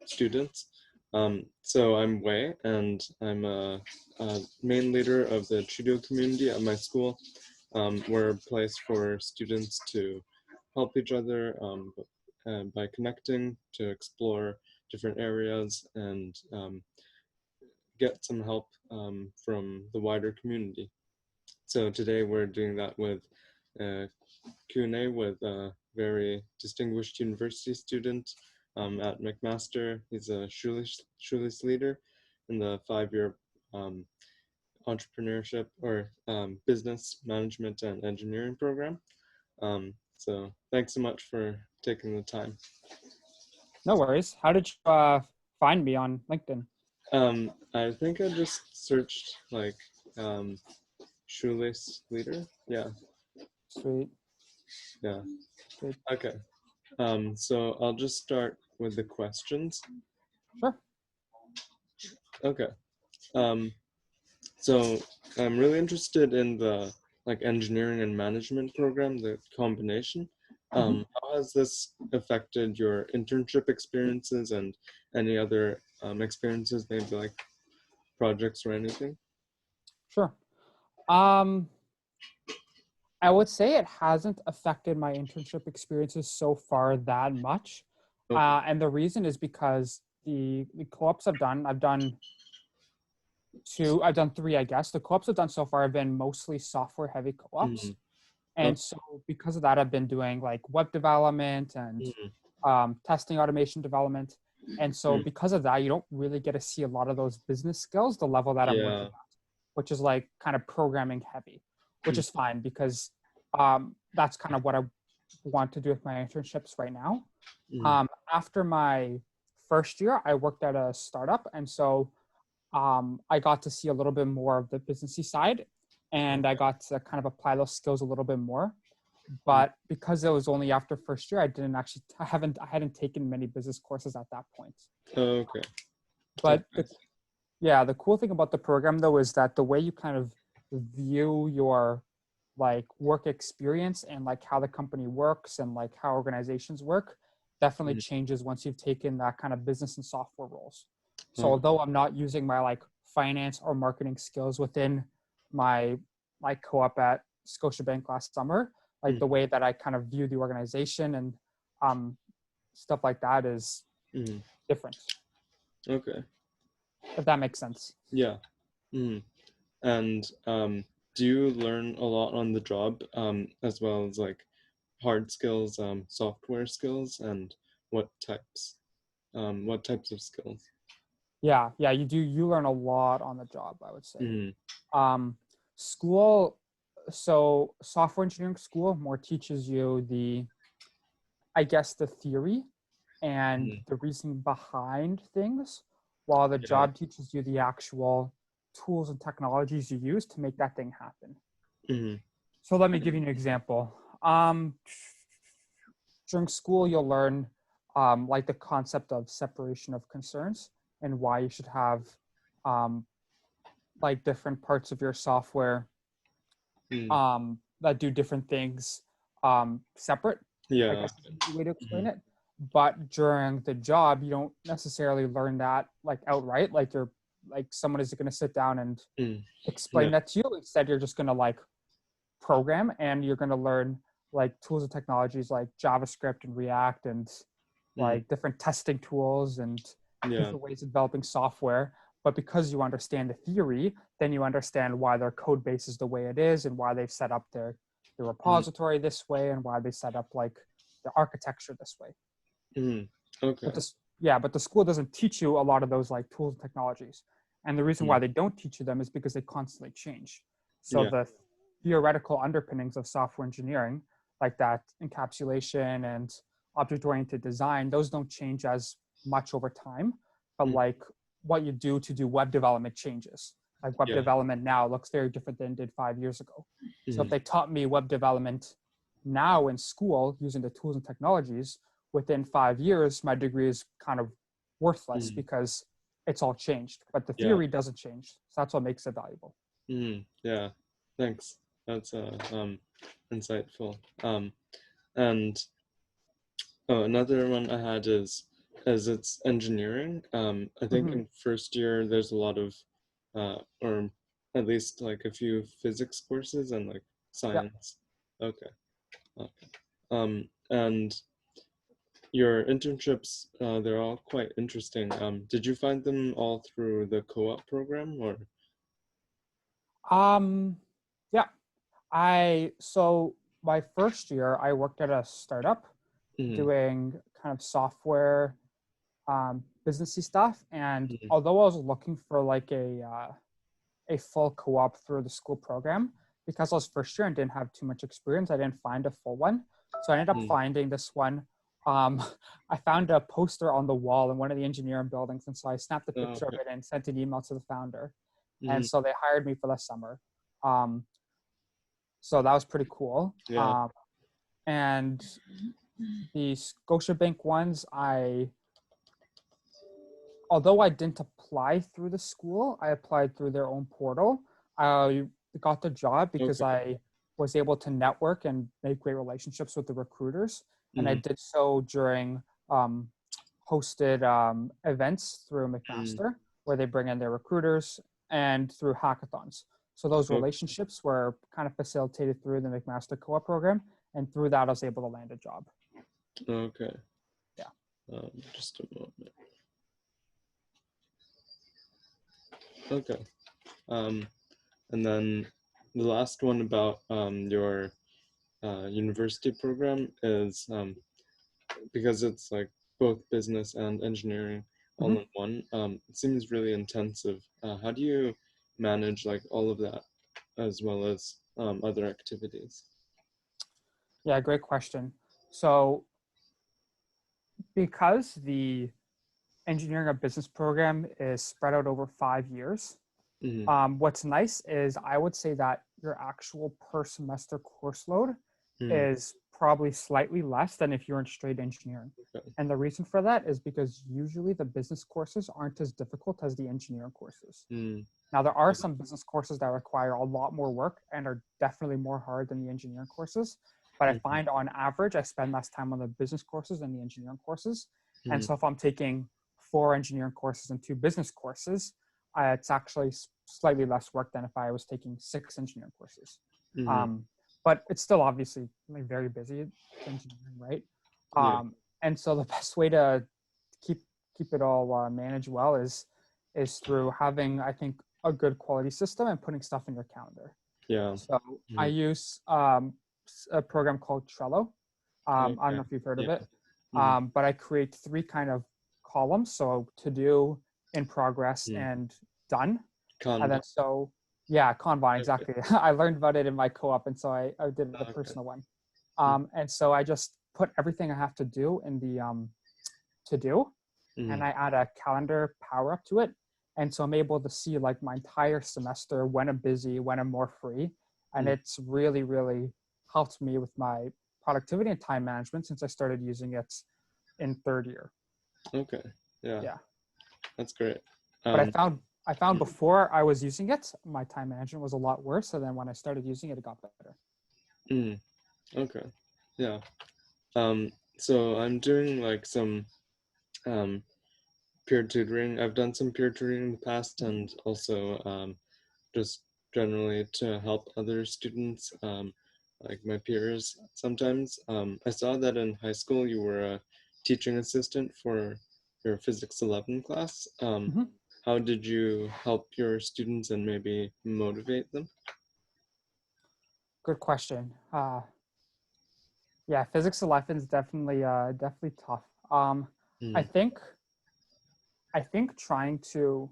students. So I'm Wei, and I'm a main leader of the Chudo community at my school. We're a place for students to help each other by connecting to explore different areas and get some help from the wider community. So today we're doing that with a Q&A with a very distinguished university student at McMaster. He's a Schulich Leader in the 5-year entrepreneurship or business management and engineering program. So thanks so much for taking the time. No worries. How did you find me on LinkedIn? I think I just searched like Schulich Leader. Yeah. Sweet. Yeah. Good. Okay. So I'll just start with the questions. Sure. Okay. So I'm really interested in the engineering and management program, the combination. How has this affected your internship experiences and any other experiences, maybe like projects or anything? Sure. I would say it hasn't affected my internship experiences so far that much. Okay. And the reason is because the co-ops I've done three, I guess. The co-ops I've done so far have been mostly software heavy co-ops. Mhm. And Okay. so because of that, I've been doing like web development and testing automation development. And so Mhm. because of that, you don't really get to see a lot of those business skills, the level that I'm working Yeah. at, which is like kind of programming heavy, which Mhm. is fine because that's kind of what I want to do with my internships right now. Mhm. After my first year, I worked at a startup. And so I got to see a little bit more of the businessy side and I Okay. got to kind of apply those skills a little bit more. Mhm. But because it was only after first year, I hadn't taken many business courses at that point. Okay. But Okay. the cool thing about the program though is that the way you kind of view your like work experience and like how the company works and like how organizations work definitely Mhm. changes once you've taken that kind of business and software roles. So Okay. although I'm not using my like finance or marketing skills within my like co-op at Scotiabank last summer, like the Mhm. way that I kind of view the organization and um, stuff like that is Mhm. different, Okay. if that makes sense. Yeah. Mhm. And do you learn a lot on the job as well as like hard skills, software skills, and what types? What types of skills? Yeah, you do. You learn a lot on the job, I would say. Mm, Um, school, so software engineering school more teaches you I guess, the theory and mm, the reasoning behind things, while the yeah. job teaches you the actual tools and technologies you use to make that thing happen. Mm, So let me give you an example. During school, you'll learn like the concept of separation of concerns and why you should have um, like different parts of your software mm, that do different things separate. I yeah. guess is an easy way to explain Mm, it. But during the job, you don't necessarily learn that like outright. Like you're like someone is going to sit down and mm, yeah. explain that to you. Instead, you're just going to like program and you're going to learn like tools and technologies like JavaScript and React and Mm, like different testing tools and yeah. different ways of developing software. But because you understand the theory, then you understand why their code base is the way it is and why they've set up their Mm, repository this way and why they set up like the architecture this way. mm, But okay. but the school doesn't teach you a lot of those like tools and technologies. And the reason Mm, why they don't teach you them is because they constantly change. So yeah. the theoretical underpinnings of software engineering, like that encapsulation and object-oriented design, those don't change as much over time. But Mm, like what you do to do web development changes. Like web yeah. development now looks very different than it did 5 years ago. So if Mm, they taught me web development now in school using the tools and technologies, within 5 years, my degree is kind of worthless mm, because it's all changed. But the yeah. theory doesn't change. So that's what makes it valuable. Yeah. Thanks. That's insightful. And oh, another one I had is as it's engineering. I think Hmm. in first year there's a lot of, or at least like a few physics courses and like Yeah. science. Okay. Okay. And your internships, they're all quite interesting. Did you find them all through the co-op program or? Um, yeah. So my first year, I worked at a startup Mm, doing kind of software businessy stuff. And mm, although I was looking for like a full co-op through the school program, because I was first year and didn't have too much experience, I didn't find a full one. So I ended up mm. finding this one. Um, I found a poster on the wall in one of the engineering buildings, and so I snapped a Oh, picture of okay. it and sent an email to the founder. And Mm, so they hired me for the summer. Um, so that was pretty cool. yeah. And the Scotiabank ones, although I didn't apply through the school, I applied through their own portal. I got the job because Okay. I was able to network and make great relationships with the recruiters. And I Mm, did so during um, hosted events through mm, McMaster, where they bring in their recruiters, and through hackathons. So those okay. relationships were kind of facilitated through the McMaster co-op program. And through that, I was able to land a job. Okay. Yeah. Just a moment. Okay. Um, and then the last one about your university program is because it's like both business and engineering all Mhm. in one. It seems really intensive. How do you manage like all of that as well as other activities? Yeah, great question. So because the engineering of business program is spread out over 5 years. Mm-hmm. What's nice is I would say that your actual per semester course load Mm, is probably slightly less than if you're in straight engineering. okay. And the reason for that is because usually the business courses aren't as difficult as the engineering courses. Mm, Now, there are okay. some business courses that require a lot more work and are definitely more hard than the engineering courses. But I Mhm, find on average, I spend less time on the business courses than the engineering courses. And mm, so if I'm taking 4 engineering courses and 2 business courses, it's actually slightly less work than if I was taking 6 engineering courses. mhm. Um, but it's still obviously like very busy. It's engineering, right? Yeah. And so the best way to keep keep it all managed well is through having, I think, a good quality system and putting stuff in your calendar. Yeah. So I Mhm. use a program called Trello. I don't Okay. know if you've heard of Yeah. it, Mhm. but I create 3 kind of columns. So to do, in progress, Mm. and done. And Kanban. then so yeah, Kanban, Okay. exactly. I learned about it in my co-op, and so I did the Okay. personal one. Mm, And so I just put everything I have to do in the to do, and mhm. I add a calendar power up to it. And so I'm able to see like my entire semester, when I'm busy, when I'm more free. And Mm. it's really, really helped me with my productivity and time management since I started using it in third year. Okay. Yeah. Yeah. That's great. But Um, I found mm, before I was using it, my time management was a lot worse. So then when I started using it, it got better. mm, okay. Yeah. So I'm doing like some um, peer tutoring. I've done some peer tutoring in the past and also just generally to help other students, like my peers sometimes. I saw that in high school you were a teaching assistant for your physics 11 class. Mm-hmm. How did you help your students and maybe motivate them? Good question. Yeah, physics 11 is definitely tough. I Mm, think I think trying to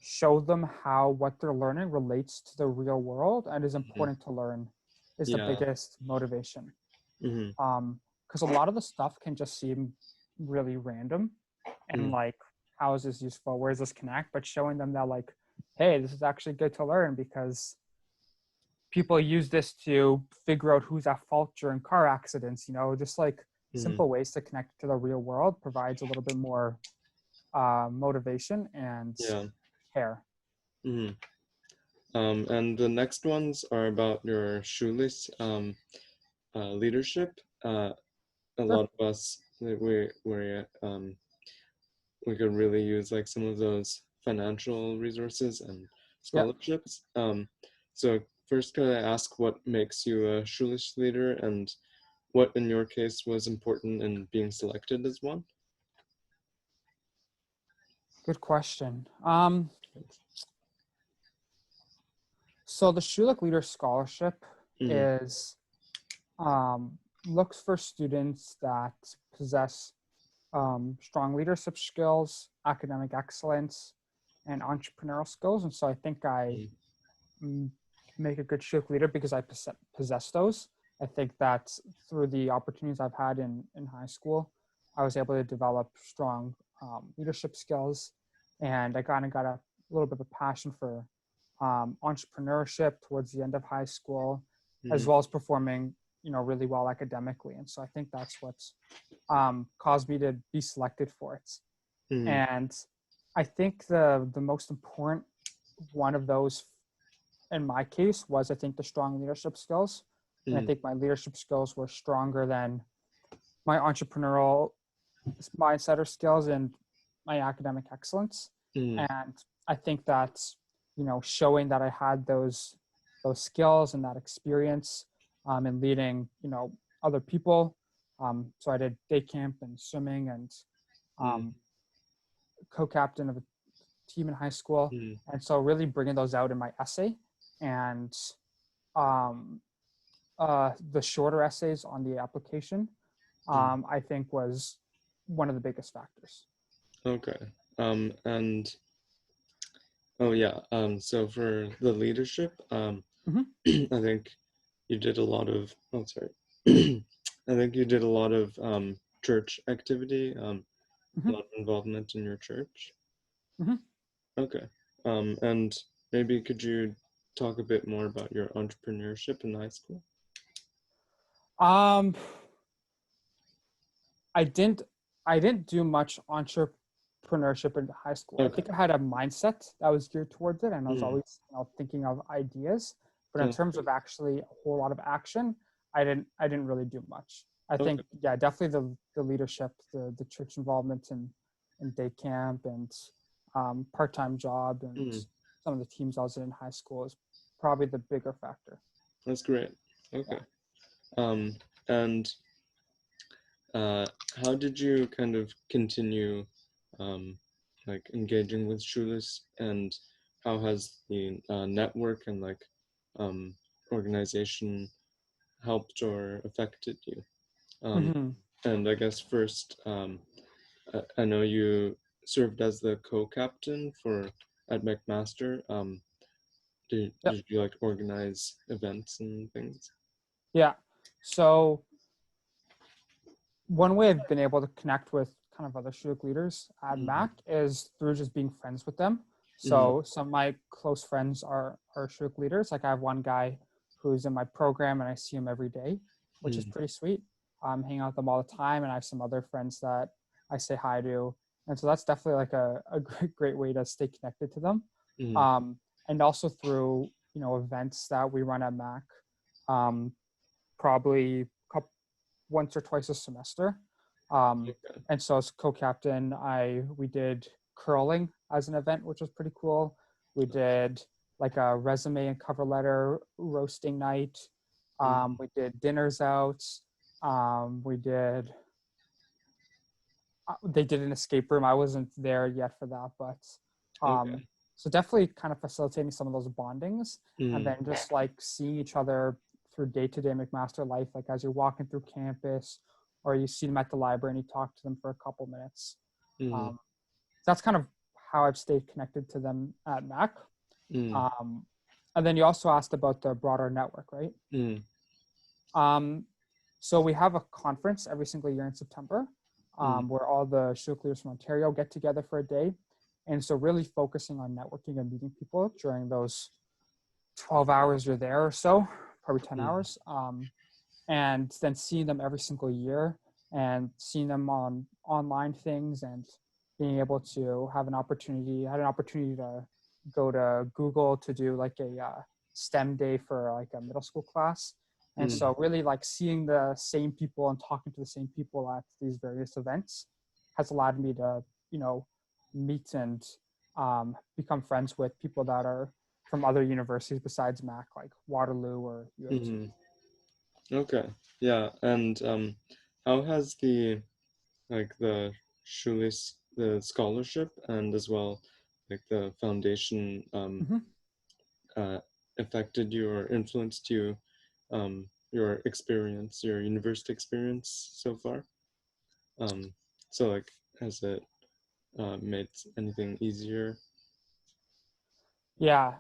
show them how what they're learning relates to the real world and is mhm. important to learn is the Yeah. biggest motivation. Hmm. Because a lot of the stuff can just seem really random and Mm, like, how is this useful? Where does this connect? But showing them that like, hey, this is actually good to learn because people use this to figure out who's at fault during car accidents. Just like mm, simple ways to connect to the real world provides a little bit more motivation and yeah. care. Hmm. And the next ones are about your Schulich leadership. A Sure. lot of us, we we could really use like some of those financial resources and Yeah, scholarships. So first, could I ask what makes you a Schulich leader, and what in your case was important in being selected as one? good question. So the Schulich Leader Scholarship Mm, is looks for students that possess strong leadership skills, academic excellence, and entrepreneurial skills. And so I think I mm, mm, make a good Schulich leader because I possess those. I think that through the opportunities I've had in high school, I was able to develop strong leadership skills, and I kind of got a little bit of a passion for entrepreneurship towards the end of high school, as mm, well as performing, really well academically. And so I think that's what's caused me to be selected for it. mm, And I think the most important one of those in my case was, I think, the strong leadership skills. And I mm, think my leadership skills were stronger than my entrepreneurial mindset or skills and my academic excellence. mm, And I think that, showing that I had those skills and that experience in leading, other people. So I did day camp and swimming and mm, um, co-captain of a team in high school. mm, And so really bringing those out in my essay and um, the shorter essays on the application, mm. I think was one of the biggest factors. Okay. And oh yeah. So for the leadership, Mm-hmm. I think you did a lot of. Oh, sorry. I think you did a lot of church activity. A Mm-hmm. lot of involvement in your church. Mm-hmm. Okay. And maybe could you talk a bit more about your entrepreneurship in high school? Um, I didn't I didn't do much entrepreneurship in high school. I Okay. think I had a mindset that was geared towards it, and I was Mm, always thinking of ideas. But in that's terms great. of actually a whole lot of action, I didn't really do much. I think Okay. yeah, definitely the leadership, the church involvement in day camp and part-time job and Mm, some of the teams I was in high school is probably the bigger factor. that's great. Yeah. Okay. Um, and uh, how did you kind of continue um, like engaging with Schulis, and how has the network and like um, organization helped or affected you? Um, Mm-hmm. and I guess first, I know you served as the co-captain for at McMaster. Did you like organize events and things? Yeah. So one way I've been able to connect with kind of other Schulich leaders at Mm, Mac is through just being friends with them. mm, So some of my close friends are Schulich leaders. Like I have one guy who's in my program and I see him every day, which is mm, pretty sweet. I'm hanging out with them all the time, and I have some other friends that I say hi to. And so that's definitely like a great way to stay connected to them. mm, Um, and also through, events that we run at Mac, um, probably once or twice a semester. Um, okay. and so as co-captain, we did curling as an event, which was pretty cool. We did like a resume and cover letter roasting night. Mm, We did dinners out. We did They did an escape room. I wasn't there yet for that, but um, okay. so definitely kind of facilitating some of those bondings, and Mm, then just like seeing each other through day-to-day McMaster life, like as you're walking through campus, or you see them at the library and you talk to them for a couple minutes. mm, Um, that's kind of how I've stayed connected to them at Mac. mm, Um, and then you also asked about the broader network, right? mm, Um, so we have a conference every single year in September, mm, where all the Schulich leaders from Ontario get together for a day. And so really focusing on networking and meeting people during those 12 hours you're there or so, probably 10 mm, hours. And then seeing them every single year and seeing them on online things and being able to had an opportunity to go to Google to do like a STEM day for like a middle school class. And mm, so really like seeing the same people and talking to the same people at these various events has allowed me to, meet and become friends with people that are from other universities besides Mac, like Waterloo or U of T. Hmm. Okay. Yeah. And how has the Schulich the scholarship and as well like the foundation Mm-hmm. uh, affected you or influenced you your experience, your university experience so far? Um, so like, has it made anything easier? Yeah.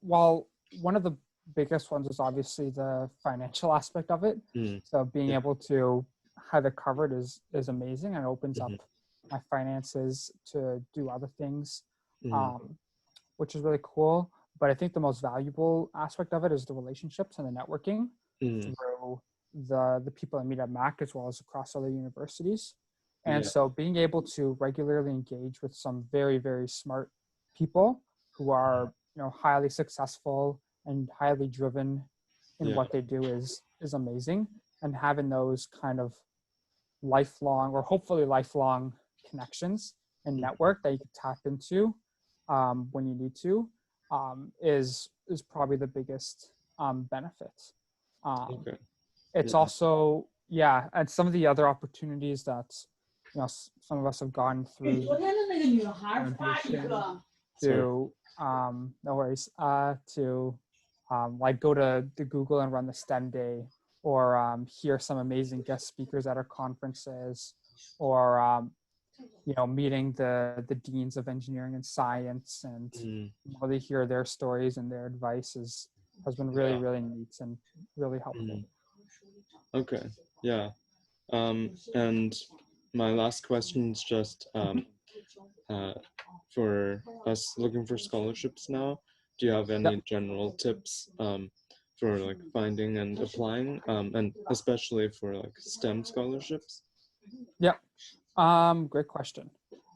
Well, one of the biggest ones is obviously the financial aspect of it. Mm, So being yeah. able to have it covered is amazing and opens up Hmm. my finances to do other things, Hmm. um, which is really cool. But I think the most valuable aspect of it is the relationships and the networking Hmm. through the people I meet at Mac as well as across other universities. And Yeah. so being able to regularly engage with some very, very smart people who are, highly successful and highly driven in Yeah. what they do is amazing. And having those kind of lifelong or hopefully lifelong connections and Mhm. network that you can tap into when you need to is probably the biggest benefit. Um, Okay. it's Yeah. also, yeah, and some of the other opportunities that some of us have gone through foundation Sorry. to no worries to like go to Google and run the STEM day or hear some amazing guest speakers at our conferences or meeting the deans of engineering and science and Mm, really hear their stories and their advice has been really yeah. really neat and really helpful. Mm, okay. Yeah. And my last question is just uh, for us looking for scholarships now. Do you have Yep. any general tips for like finding and applying, and especially for like STEM scholarships? Yep. Great question.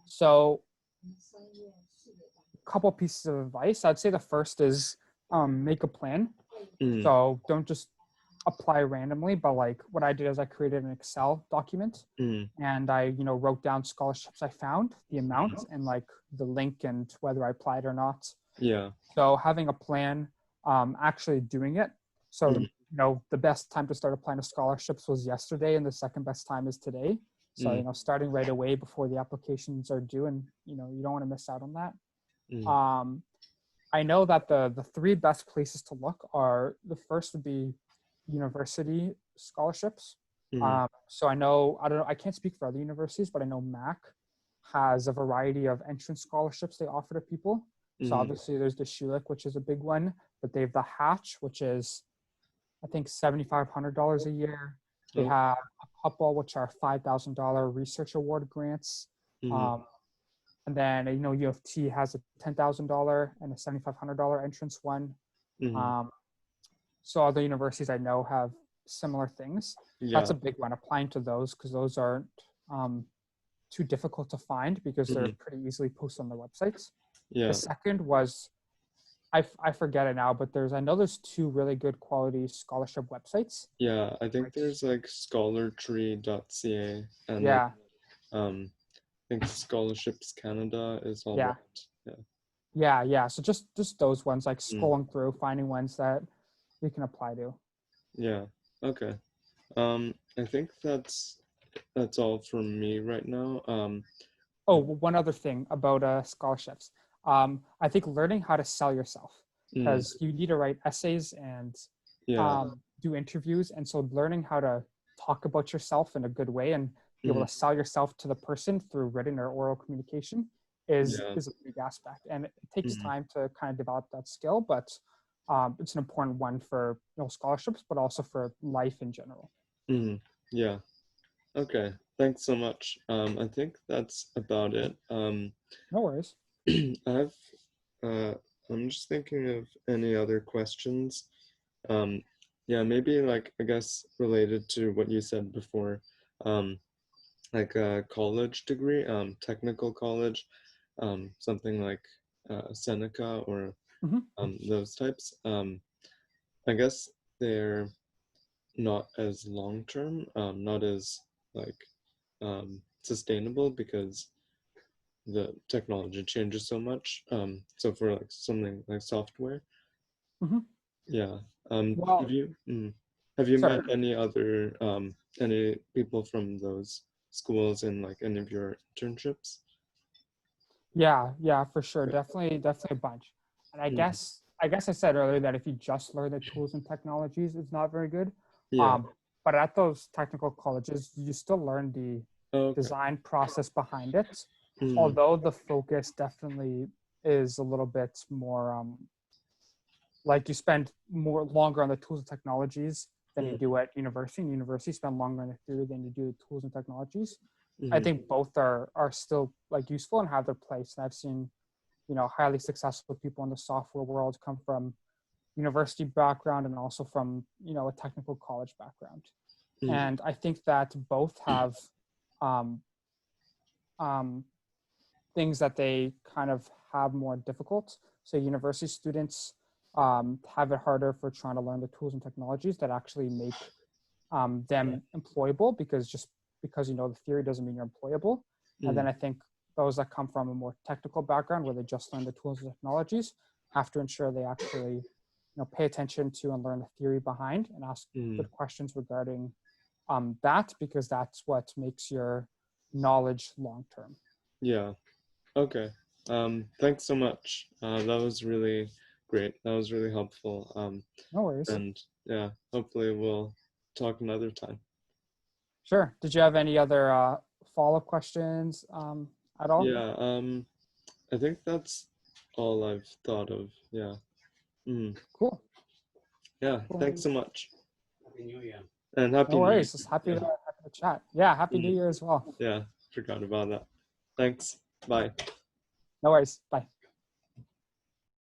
So a couple pieces of advice. I'd say the first is make a plan. Mm, So don't just apply randomly, but like what I did is I created an Excel document mm, and I, wrote down scholarships I found, the amount and like the link and whether I applied or not. yeah. So having a plan, actually doing it. So, Mm, the best time to start applying to scholarships was yesterday and the second best time is today. So, mm, starting right away before the applications are due and, you don't want to miss out on that. mm, Um, I know that the three best places to look are the first would be university scholarships. mm, So I don't know, I can't speak for other universities, but I know Mac has a variety of entrance scholarships they offer to people. So mm, obviously there's the Schulich, which is a big one, but they have the Hatch, which is I think $7,500 a year. They oh, have a couple which are $5,000 research award grants. mm, Um, and then, U of T has a $10,000 and a $7,500 entrance one. mm, Um, so other universities I know have similar things. That's yeah. a big one, applying to those because those aren't um, too difficult to find because they're Mm, pretty easily posted on their websites. The yeah. second was, I forget it now, but I know there's two really good quality scholarship websites. Yeah, I think Like, there's like scholartree.ca and yeah, I think Scholarships Canada is all yeah, right. Yeah. yeah. So just those ones, like Mm, scrolling through, finding ones that you can apply to. yeah. Okay. I think that's all from me right now. Oh, one other thing about scholarships. I think learning how to sell yourself mm, because you need to write essays and yeah. do interviews, and so learning how to talk about yourself in a good way and be able Mm, to sell yourself to the person through written or oral communication is yeah. is a big aspect, and it takes Mm, time to kind of develop that skill, but it's an important one for scholarships, but also for life in general. mm, yeah. Okay. Thanks so much. I think that's about it. No worries. I've uh, I'm just thinking of any other questions. Um, yeah, maybe like I guess related to what you said before. Um, like a college degree, technical college, something like Seneca or Hmm. those types. I guess they're not as long term, not as like sustainable because the technology changes so much. So for like something like software, Hmm. yeah. Well, Have you sorry. met any other any people from those schools in like any of your internships? Yeah, yeah, for sure. Definitely a bunch. And Mm, I guess I said earlier that if you just learn the tools and technologies, it's not very good. yeah. Um, but at those technical colleges, you still learn the Okay. design process behind it. Mm, Although the focus definitely is a little bit more like you spend more longer on the tools and technologies than you mm, do at university. In university, you spend longer on the theory than you do the tools and technologies. I mm, think both are still like useful and have their place. And I've seen, highly successful people in the software world come from university background and also from, a technical college background. mm, And I think that both have um, um, things that they kind of have more difficult. So university students have it harder for trying to learn the tools and technologies that actually make them employable because the theory doesn't mean you're employable. And then mm, I think those that come from a more technical background where they just learn the tools and technologies have to ensure they actually pay attention to and learn the theory behind and ask mm. good questions regarding that because that's what makes your knowledge long term. Yeah. Okay. Thanks so much. That was really great. That was really helpful. No worries. And yeah, hopefully we'll talk another time. Sure. Did you have any other follow-up questions at all? Yeah. I think that's all I've thought of. Yeah. Mm. Cool. Yeah. Cool. Thanks so much. And Happy No New Year. worries. Just happy Yeah. to chat. Yeah. Happy New Mm. Year as well. Yeah. Forgot about that. Thanks. Bye. No worries. Bye.